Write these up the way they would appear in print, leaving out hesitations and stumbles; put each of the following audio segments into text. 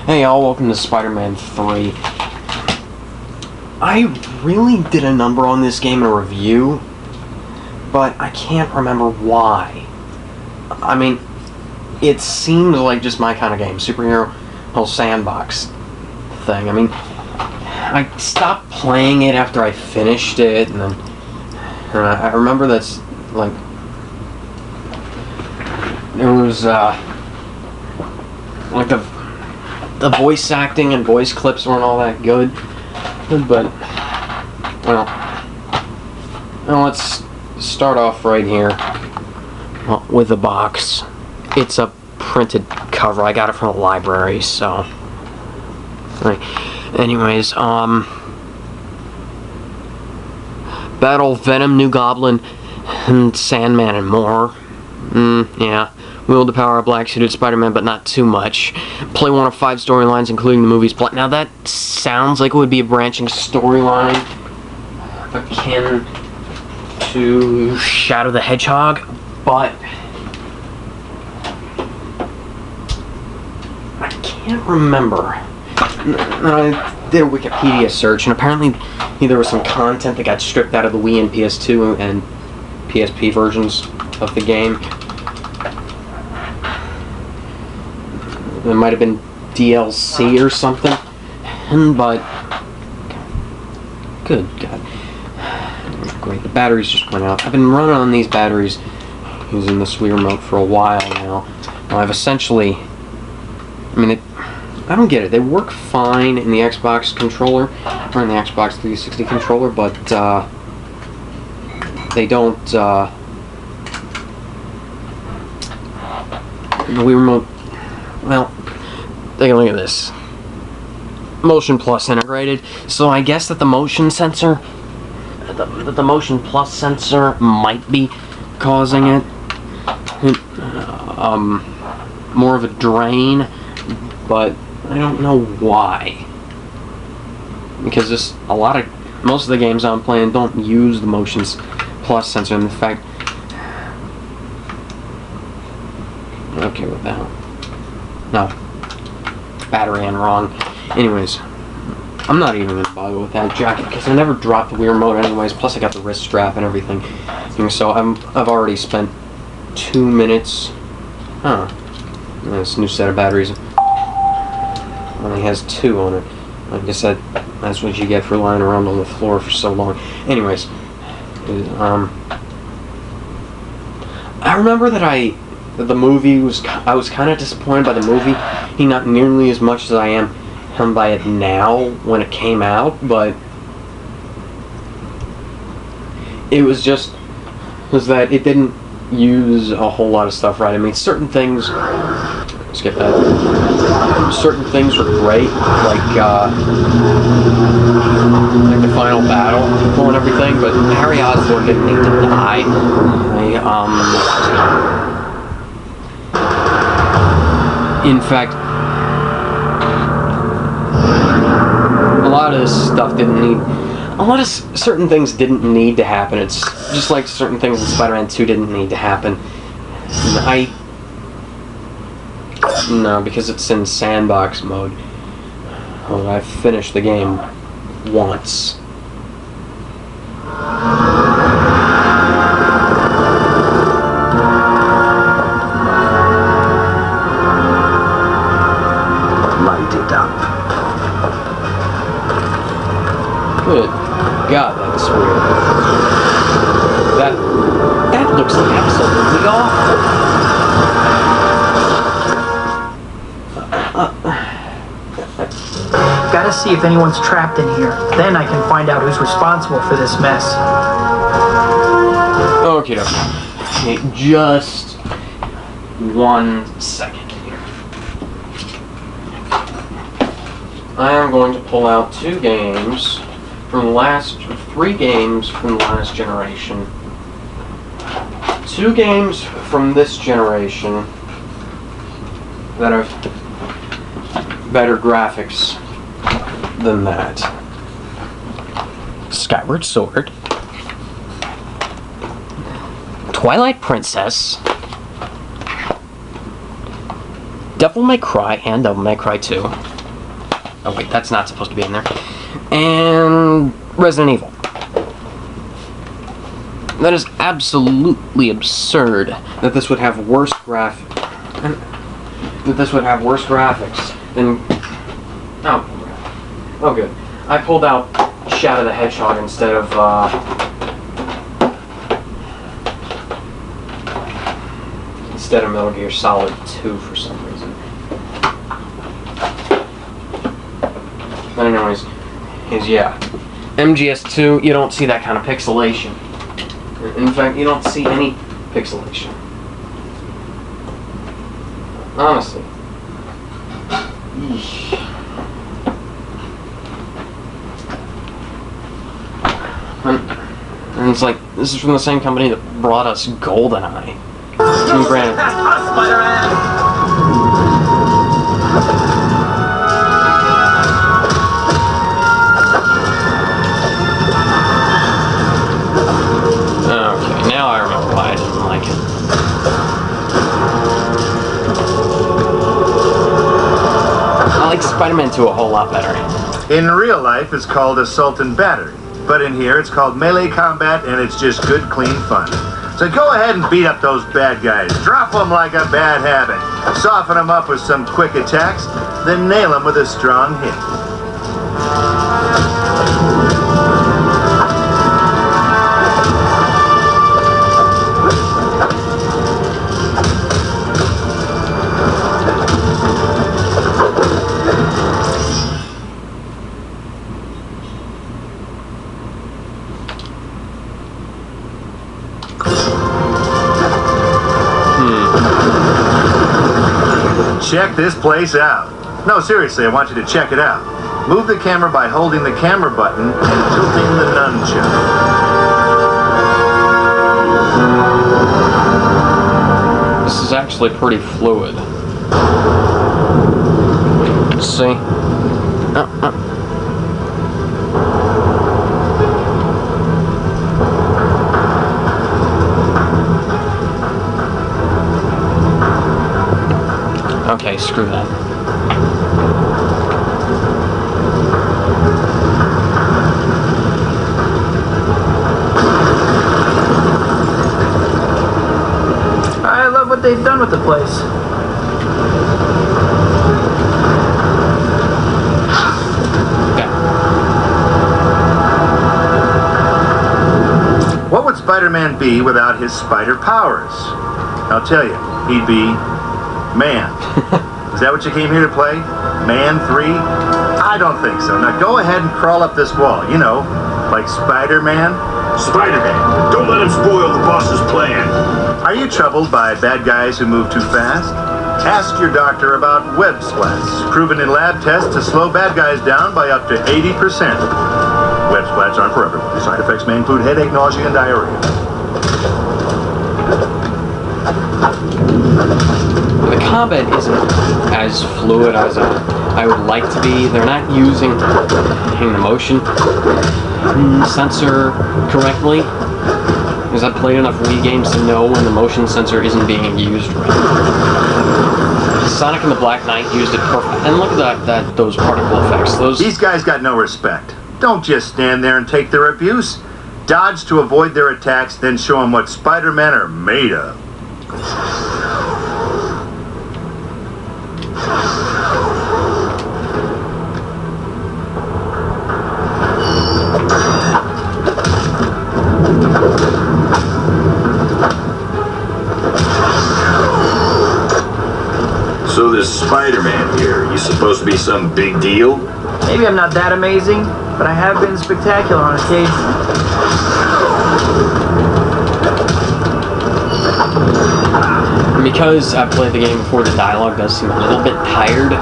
Hey y'all, welcome to Spider-Man 3. I really did a number on this game in a review, but I can't remember why. I mean, it seemed like just my kind of game, superhero whole sandbox thing. I mean, I stopped playing it after I finished it, and then I remember that's like there was like the voice acting and voice clips weren't all that good, but well, let's start off right here with the box. It's a printed cover. I got it from a library, so anyways, Battle, Venom, New Goblin, and Sandman and more. Yeah. Wield the power of black-suited Spider-Man, but not too much. Play one of 5 storylines, including the movie's plot. Now that sounds like it would be a branching storyline akin to Shadow the Hedgehog, but I can't remember. I did a Wikipedia search, and apparently there was some content that got stripped out of the Wii and PS2 and PSP versions of the game. It might have been DLC or something, but good God, great! The batteries just went out. I've been running on these batteries using the Wii remote for a while now. I've essentially, I mean, I don't get it. They work fine in the Xbox controller or in the Xbox 360 controller, but they don't. The Wii remote. Well, take a look at this. Motion Plus integrated. So I guess that the motion sensor, the Motion Plus sensor might be causing it. More of a drain, but I don't know why. Because most of the games I'm playing don't use the Motion Plus sensor. In fact, okay, what the hell? No. Battery and wrong. Anyways, I'm not even gonna bother with that jacket because I never dropped the Wii remote anyways, plus I got the wrist strap and everything. And so I've already spent 2 minutes. This new set of batteries only has 2 on it. Like I said, that's what you get for lying around on the floor for so long. Anyways, I remember that the movie I was kind of disappointed by the movie. Not nearly as much as I am by it now when it came out, but it was that it didn't use a whole lot of stuff right. I mean, certain things. Skip that. Certain things were great, like the final battle people and everything, but Harry Osborn didn't need to die. In fact, a lot of this stuff certain things didn't need to happen. It's just like certain things in Spider-Man 2 didn't need to happen. No, because it's in sandbox mode. Oh, I've finished the game once. Good God, that's weird. That looks absolutely awful. Gotta see if anyone's trapped in here. Then I can find out who's responsible for this mess. Okay, just 1 second here. I am going to pull out 3 games from the last generation. 2 games from this generation that have better graphics than that. Skyward Sword, Twilight Princess, Devil May Cry, and Devil May Cry 2. Oh wait, that's not supposed to be in there. And Resident Evil. That is absolutely absurd that this would have worse graphics than. Oh good. I pulled out Shadow the Hedgehog instead of Metal Gear Solid 2 for some reason. But anyways, yeah, MGS2, you don't see that kind of pixelation. In fact, you don't see any pixelation. Honestly. Eesh. And it's like, this is from the same company that brought us GoldenEye. I mean, granted. Okay, now I remember why I didn't like it. I like Spider-Man 2 a whole lot better. In real life, it's called assault and battery. But in here, it's called melee combat, and it's just good, clean fun. So go ahead and beat up those bad guys. Drop them like a bad habit. Soften them up with some quick attacks, then nail them with a strong hit. Check this place out. No, seriously, I want you to check it out. Move the camera by holding the camera button and tilting the nunchuck. This is actually pretty fluid. See? Okay, screw that. I love what they've done with the place. Yeah. What would Spider-Man be without his spider powers? I'll tell you, he'd be Man. Is that what you came here to play? Man 3? I don't think so. Now go ahead and crawl up this wall. You know, like Spider-Man. Spider-Man, don't let him spoil the boss's plan. Are you troubled by bad guys who move too fast? Ask your doctor about web splats, proven in lab tests to slow bad guys down by up to 80%. Web splats aren't for everyone. Side effects may include headache, nausea, and diarrhea. The combat isn't as fluid as I would like to be. They're not using the motion sensor correctly. Because I've played enough Wii games to know when the motion sensor isn't being used right. Sonic and the Black Knight used it perfect. And look at those particle effects. These guys got no respect. Don't just stand there and take their abuse. Dodge to avoid their attacks, then show them what Spider-Man are made of. So this Spider-Man here, he's supposed to be some big deal? Maybe I'm not that amazing, but I have been spectacular on occasion. Because I've played the game before, the dialogue does seem a little bit tired.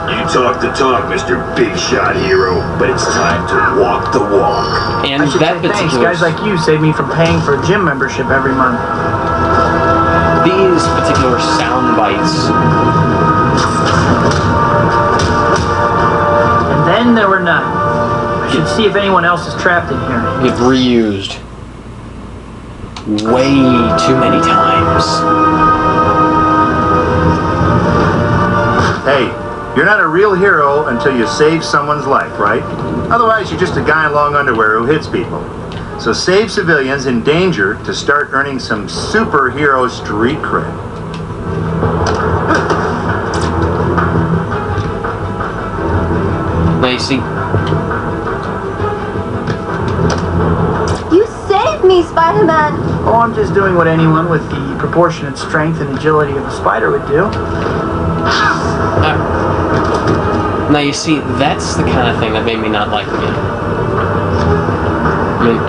You talk the talk, Mr. Big Shot Hero, but it's time to walk the walk. And I should that say thanks. particular Guys like you save me from paying for a gym membership every month. these particular sound bites. And then there were none. I should see if anyone else is trapped in here. Get reused way too many times. Hey, You're not a real hero until you save someone's life, right? Otherwise, you're just a guy in long underwear who hits people. So save civilians in danger to start earning some superhero street cred. Lacey. You saved me, Spider-Man! Oh, I'm just doing what anyone with the proportionate strength and agility of a spider would do. Now you see, that's the kind of thing that made me not like the game. I mean,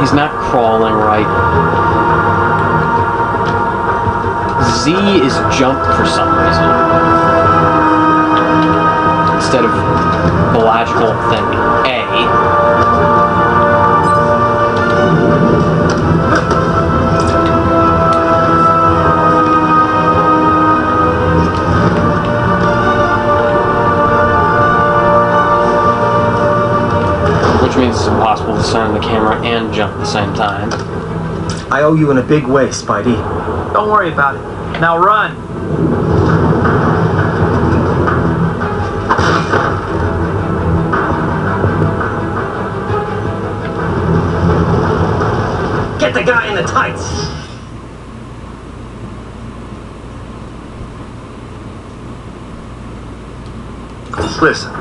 he's not crawling right. Z is jump for some reason. Instead of the logical thing, A. Which means it's impossible to turn the camera and jump at the same time. I owe you in a big way, Spidey. Don't worry about it. Now run! Get the guy in the tights! Listen,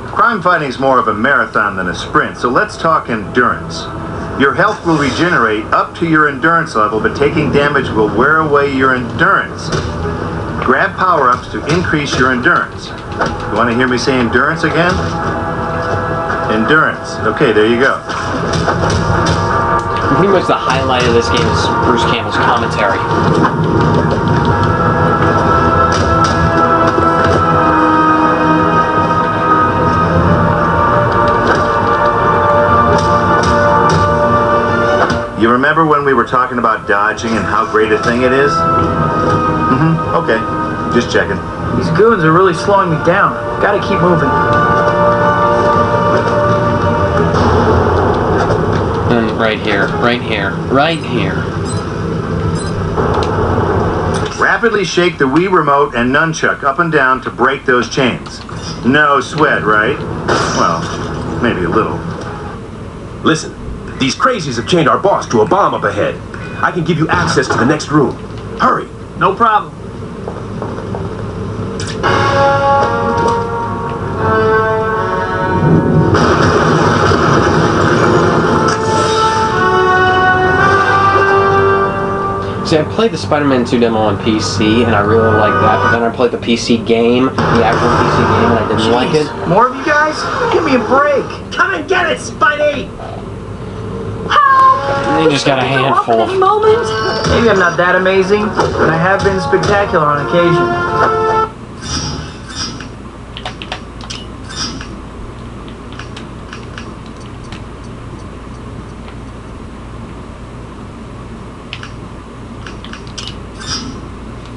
crime fighting's more of a marathon than a sprint, so let's talk endurance. Your health will regenerate up to your endurance level, but taking damage will wear away your endurance. Grab power-ups to increase your endurance. You want to hear me say endurance again? Endurance. Okay, there you go. Pretty much the highlight of this game is Bruce Campbell's commentary. You remember when we were talking about dodging and how great a thing it is? Okay. Just checking. These goons are really slowing me down. Gotta keep moving. And right here, right here, right here. Rapidly shake the Wii remote and nunchuck up and down to break those chains. No sweat, right? Well, maybe a little. Listen, these crazies have chained our boss to a bomb up ahead. I can give you access to the next room. Hurry! No problem. See, I played the Spider-Man 2 demo on PC, and I really liked that, but then I played the PC game, the actual PC game, and I didn't like it. More of you guys? Give me a break. Come and get it, Spidey! They just got a handful Any of... moment? Maybe I'm not that amazing, but I have been spectacular on occasion.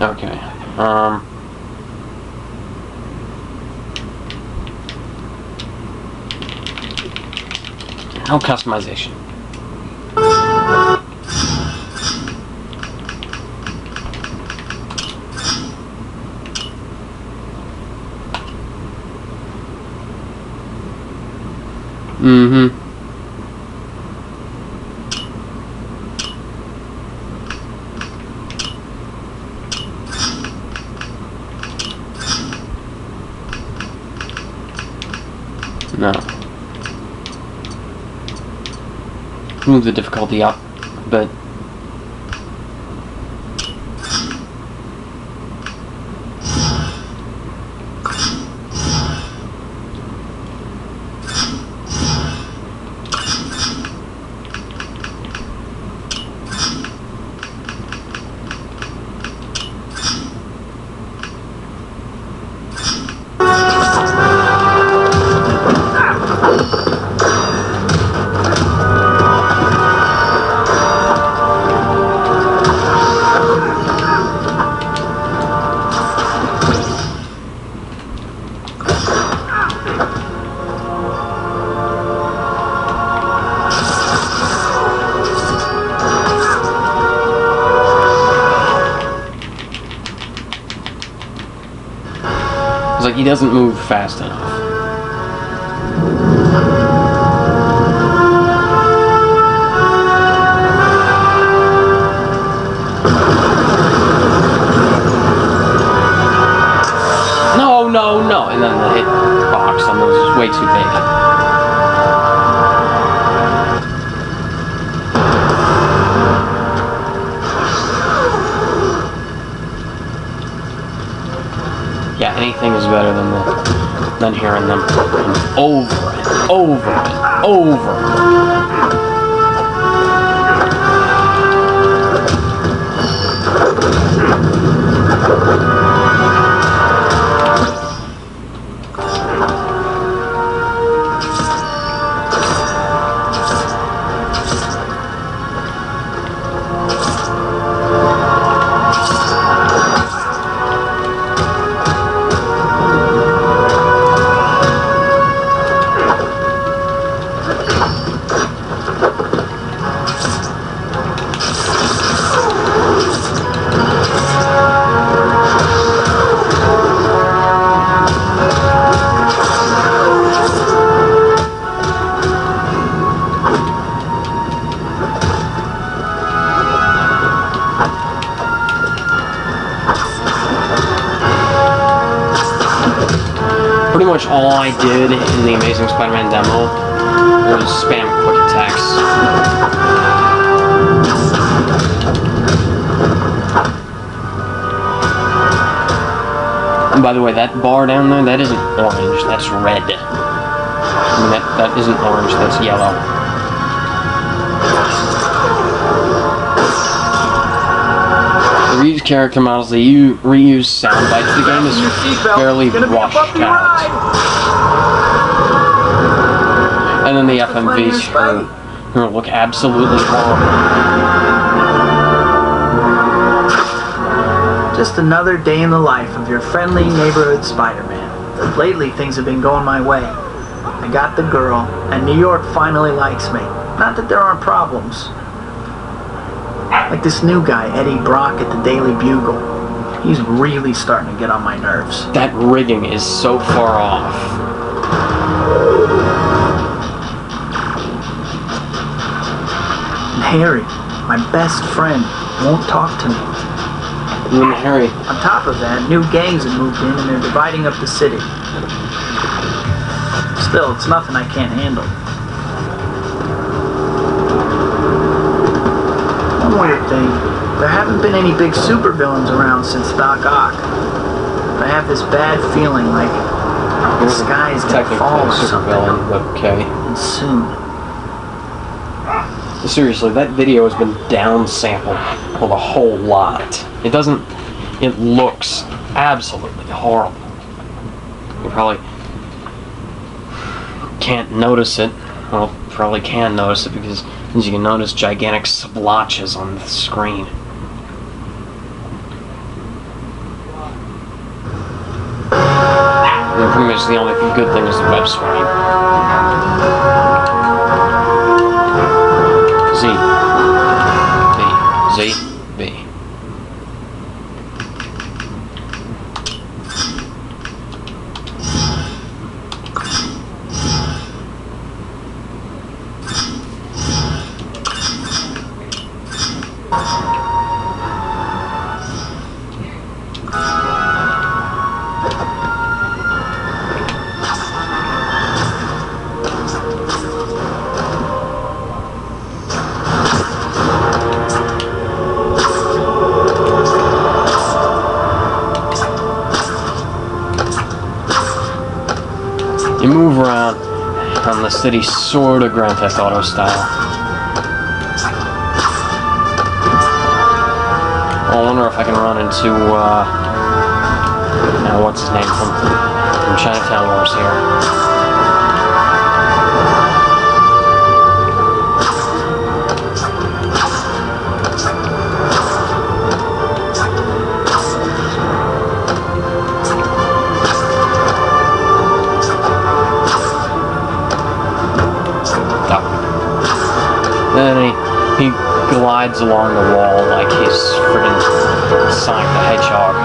Okay. No customization. Mm-hmm. No. Move the difficulty up, but... but he doesn't move fast enough. No, and then the hitbox on those is way too big. Yeah, anything is better than hearing them over and over and over. Pretty much all I did in the Amazing Spider-Man demo was spam quick attacks. And by the way, that bar down there, that isn't orange, that's red. I mean, that isn't orange, that's yellow. The reused character models, they reuse sound bites. The game is fairly rushed out. And then the FMVs who look absolutely horrible. Just another day in the life of your friendly neighborhood Spider-Man. Lately, things have been going my way. I got the girl, and New York finally likes me. Not that there aren't problems. Like this new guy, Eddie Brock at the Daily Bugle. He's really starting to get on my nerves. That rigging is so far off. And Harry, my best friend, won't talk to me. And Harry. On top of that, new gangs have moved in and they're dividing up the city. Still, it's nothing I can't handle. One weird thing, there haven't been any big supervillains around since Doc Ock. But I have this bad feeling like the sky's gonna fall or something. But okay. And soon. Seriously, that video has been downsampled a whole lot. It looks absolutely horrible. You probably can't notice it. Well, probably can notice it because, as you can notice, gigantic splotches on the screen. And pretty much the only good thing is the web screen. Z, B. You move around on the city sort of Grand Theft Auto style. I wonder if I can run into, what's his name from Chinatown Wars here. Then he glides along the wall like he's friggin' Sonic the Hedgehog.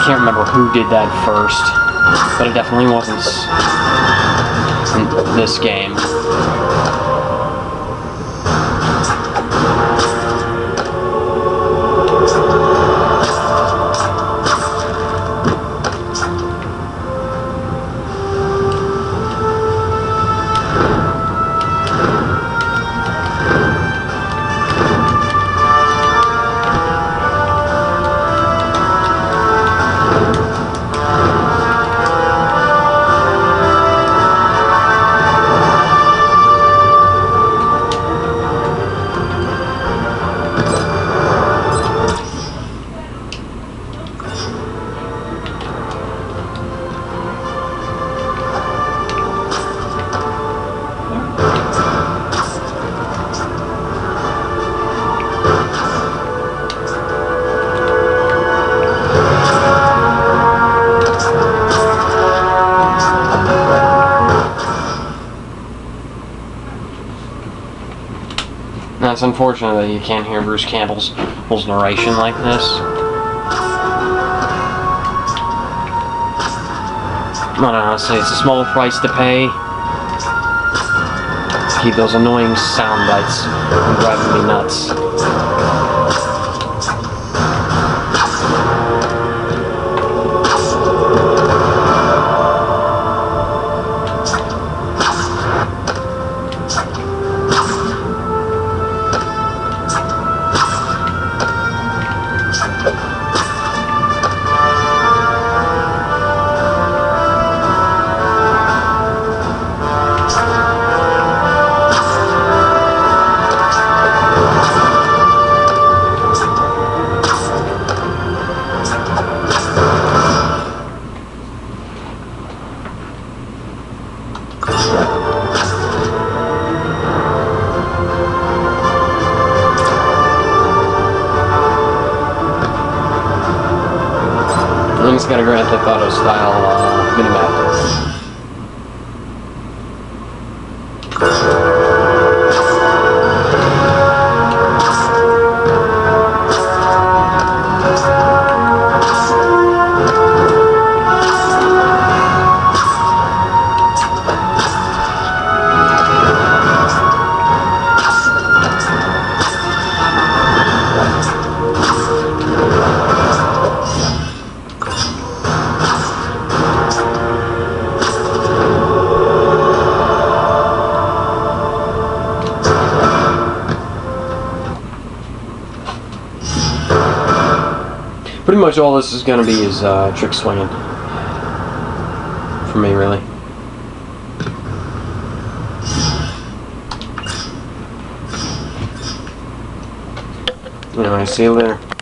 can't remember who did that first, but it definitely wasn't in this game. It's unfortunate that you can't hear Bruce Campbell's narration like this. I don't know how to say, it's a small price to pay to keep those annoying sound bites from driving me nuts. And it's got a Grand Theft Auto style minimap. Pretty much all this is going to be is trick swinging. For me, really. Anyway, see you later.